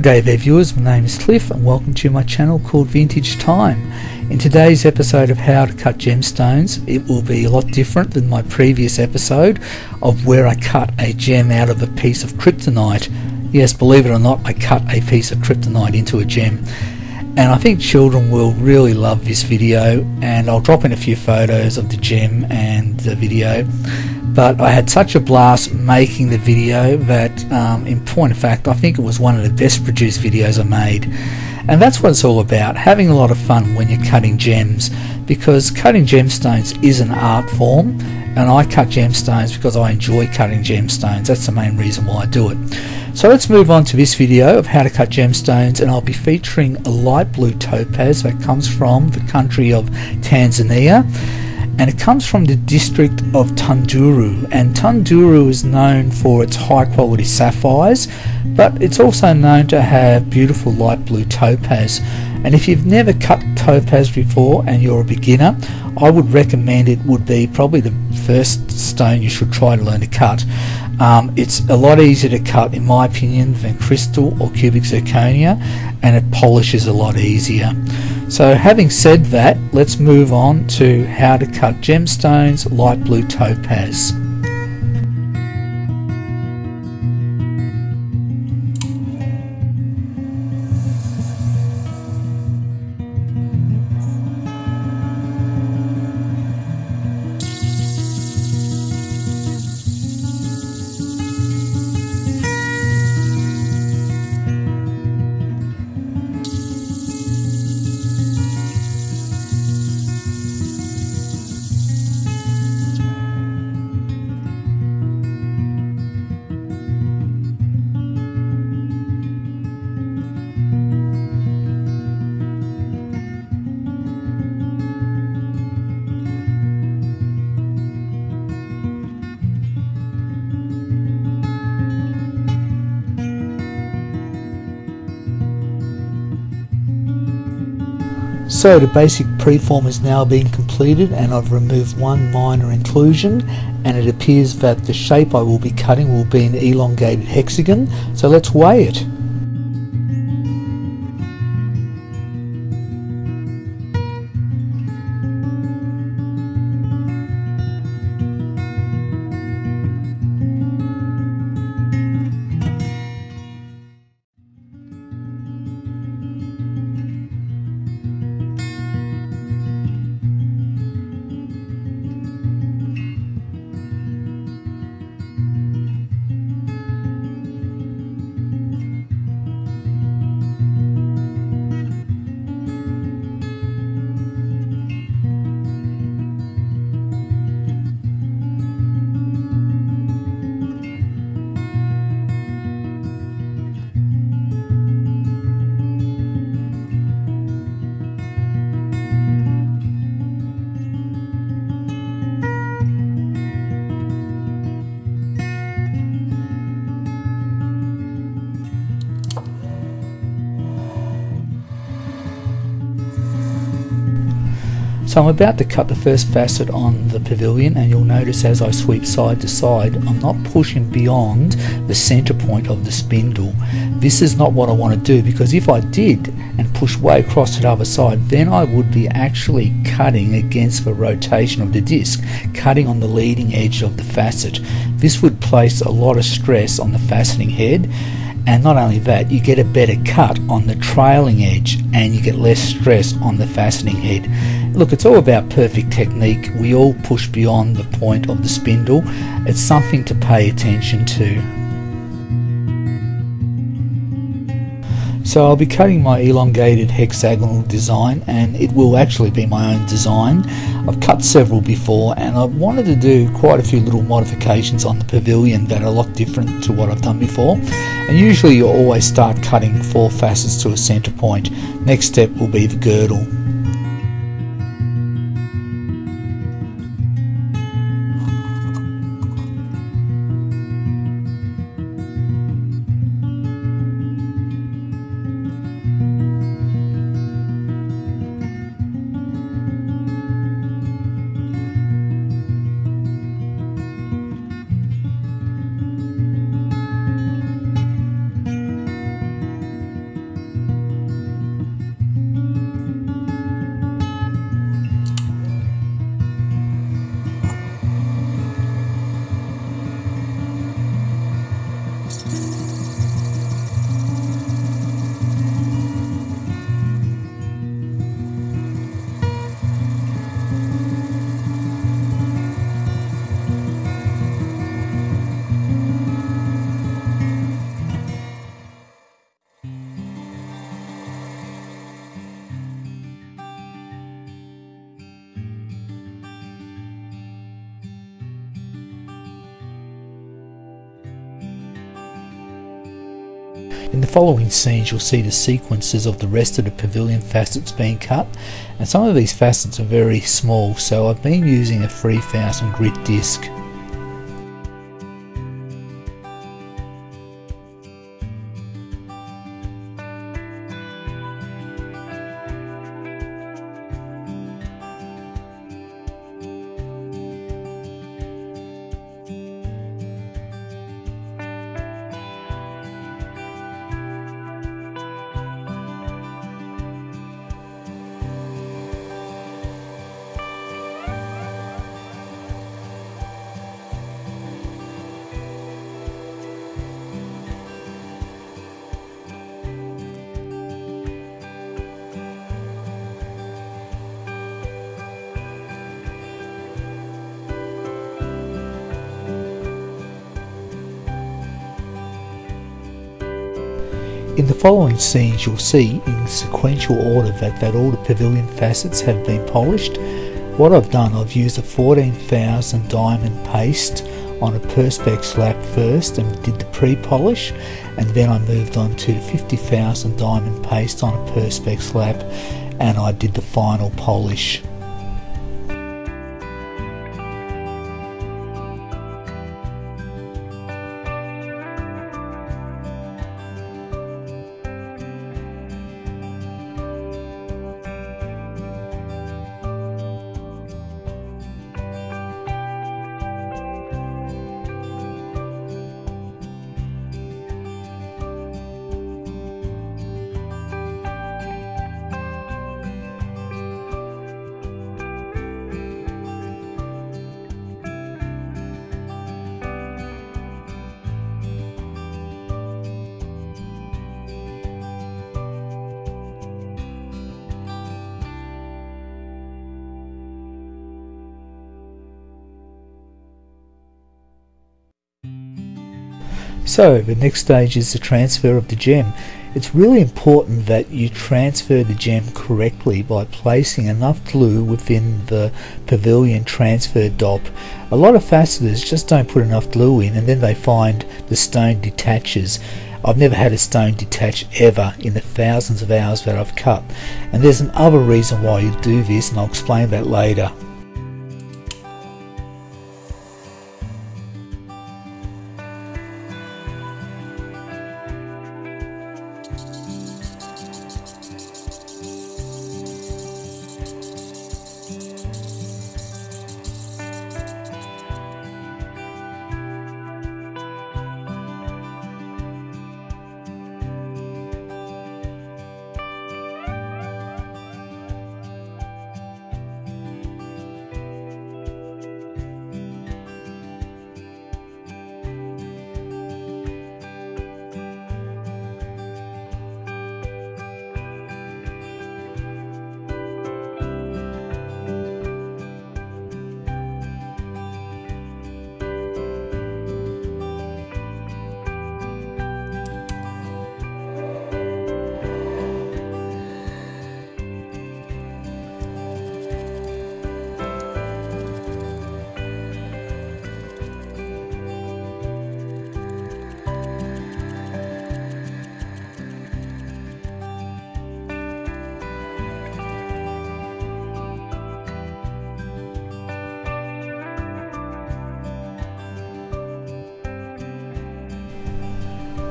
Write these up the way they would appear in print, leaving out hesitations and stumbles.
G'day there viewers, my name is Cliff and welcome to my channel called Vintage Time. In today's episode of how to cut gemstones, it will be a lot different than my previous episode of where I cut a gem out of a piece of kryptonite. Yes, believe it or not, I cut a piece of kryptonite into a gem. And I think children will really love this video, and I'll drop in a few photos of the gem and the video. But I had such a blast making the video that in point of fact I think it was one of the best produced videos I made. And that's what it's all about, having a lot of fun when you're cutting gems, because cutting gemstones is an art form, and I cut gemstones because I enjoy cutting gemstones. That's the main reason why I do it. So let's move on to this video of how to cut gemstones, and I'll be featuring a light blue topaz that comes from the country of Tanzania, and it comes from the district of Tunduru. And Tunduru is known for its high quality sapphires, but it's also known to have beautiful light blue topaz. And if you've never cut topaz before and you're a beginner, I would recommend it would be probably the first stone you should try to learn to cut. It's a lot easier to cut in my opinion than crystal or cubic zirconia, and it polishes a lot easier. So having said that, let's move on to how to cut gemstones light blue topaz. So the basic preform is now being completed, and I've removed one minor inclusion, and it appears that the shape I will be cutting will be an elongated hexagon. So let's weigh it. So I'm about to cut the first facet on the pavilion, and you'll notice as I sweep side to side, I'm not pushing beyond the center point of the spindle. This is not what I want to do, because if I did and push way across to the other side, then I would be actually cutting against the rotation of the disc, cutting on the leading edge of the facet. This would place a lot of stress on the faceting head, and not only that, you get a better cut on the trailing edge and you get less stress on the faceting head. Look, it's all about perfect technique. We all push beyond the point of the spindle. It's something to pay attention to. So I'll be cutting my elongated hexagonal design, and it will actually be my own design. I've cut several before, and I wanted to do quite a few little modifications on the pavilion that are a lot different to what I've done before. And usually you always start cutting 4 facets to a center point. Next step will be the girdle. In the following scenes you'll see the sequences of the rest of the pavilion facets being cut, and some of these facets are very small, so I've been using a 3000 grit disc. In the following scenes you'll see in sequential order that all the pavilion facets have been polished. What I've done, I've used a 14,000 diamond paste on a perspex slab first and did the pre-polish, and then I moved on to the 50,000 diamond paste on a perspex slab and I did the final polish. So the next stage is the transfer of the gem. It's really important that you transfer the gem correctly by placing enough glue within the pavilion transfer dop. A lot of fasteners just don't put enough glue in and then they find the stone detaches. I've never had a stone detach ever in the thousands of hours that I've cut, and there's another reason why you do this, and I'll explain that later.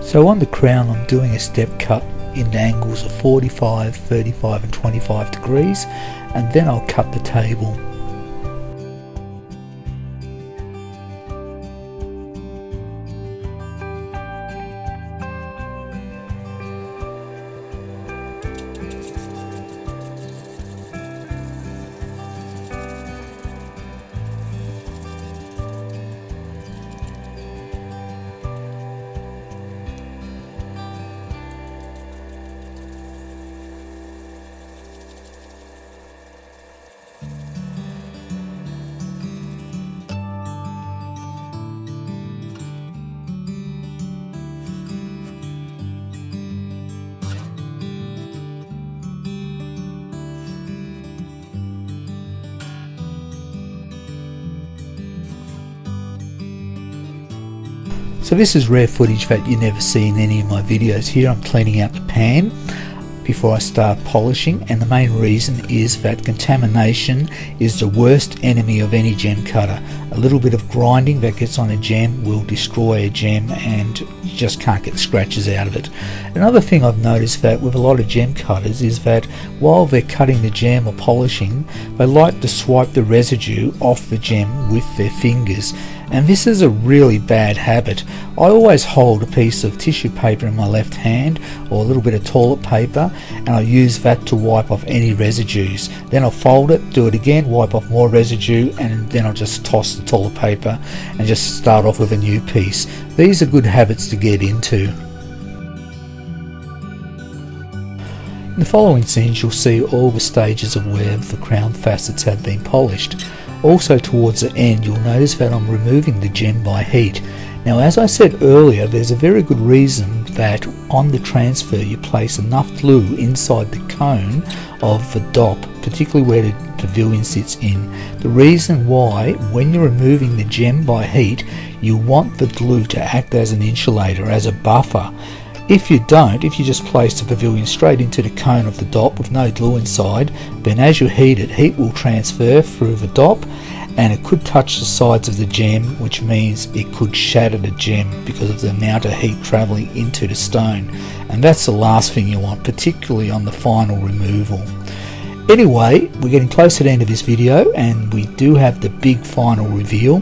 So on the crown I'm doing a step cut in angles of 45, 35 and 25 degrees, and then I'll cut the table. So this is rare footage that you never see in any of my videos. Here I'm cleaning out the pan before I start polishing, and the main reason is that contamination is the worst enemy of any gem cutter. A little bit of grinding that gets on a gem will destroy a gem and you just can't get scratches out of it. Another thing I've noticed that with a lot of gem cutters is that while they're cutting the gem or polishing, they like to swipe the residue off the gem with their fingers. And this is a really bad habit. I always hold a piece of tissue paper in my left hand or a little bit of toilet paper, and I use that to wipe off any residues. Then I'll fold it, do it again, wipe off more residue, and then I'll just toss the toilet paper and just start off with a new piece. These are good habits to get into. In the following scenes you'll see all the stages of where the crown facets have been polished. Also towards the end you'll notice that I'm removing the gem by heat. Now, as I said earlier, there's a very good reason that on the transfer you place enough glue inside the cone of the dop, particularly where the pavilion sits in. The reason why, when you're removing the gem by heat, you want the glue to act as an insulator, as a buffer. If you don't, if you just place the pavilion straight into the cone of the dop with no glue inside, then as you heat it, heat will transfer through the dop and it could touch the sides of the gem, which means it could shatter the gem because of the amount of heat travelling into the stone. And that's the last thing you want, particularly on the final removal. Anyway, we're getting close to the end of this video and we do have the big final reveal.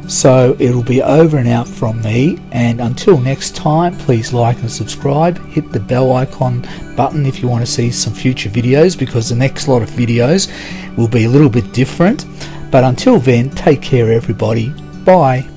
So it'll be over and out from me, and until next time, please like and subscribe. Hit the bell icon button if you want to see some future videos, because the next lot of videos will be a little bit different. But until then, take care everybody. Bye.